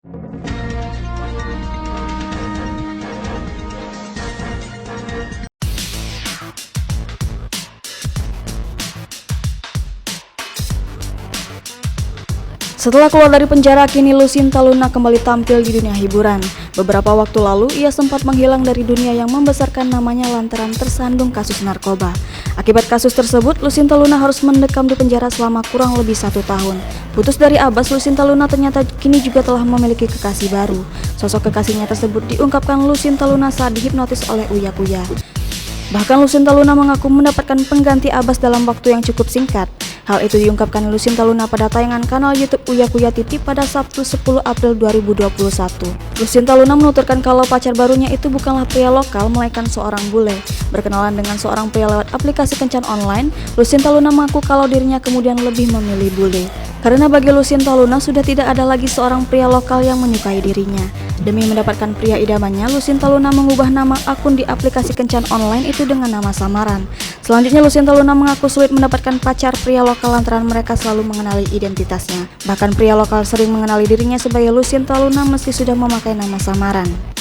Setelah keluar dari penjara, kini Lucinta Luna kembali tampil di dunia hiburan. Beberapa waktu lalu, ia sempat menghilang dari dunia yang membesarkan namanya lantaran tersandung kasus narkoba. Akibat kasus tersebut, Lucinta Luna harus mendekam di penjara selama kurang lebih 1 tahun. Putus dari Abbas, Lucinta Luna ternyata kini juga telah memiliki kekasih baru. Sosok kekasihnya tersebut diungkapkan Lucinta Luna saat dihipnotis oleh Uya Kuya. Bahkan Lucinta Luna mengaku mendapatkan pengganti Abbas dalam waktu yang cukup singkat. Hal itu diungkapkan Lucinta Luna pada tayangan kanal YouTube Uya Kuya TV pada Sabtu 10 April 2021. Lucinta Luna menuturkan kalau pacar barunya itu bukanlah pria lokal melainkan seorang bule. Berkenalan dengan seorang pria lewat aplikasi kencan online, Lucinta Luna mengaku kalau dirinya kemudian lebih memilih bule. Karena bagi Lucinta Luna sudah tidak ada lagi seorang pria lokal yang menyukai dirinya. Demi mendapatkan pria idamannya, Lucinta Luna mengubah nama akun di aplikasi kencan online itu dengan nama samaran. Selanjutnya, Lucinta Luna mengaku sulit mendapatkan pacar pria lokal lantaran mereka selalu mengenali identitasnya. Bahkan pria lokal sering mengenali dirinya sebagai Lucinta Luna meski sudah memakai nama samaran.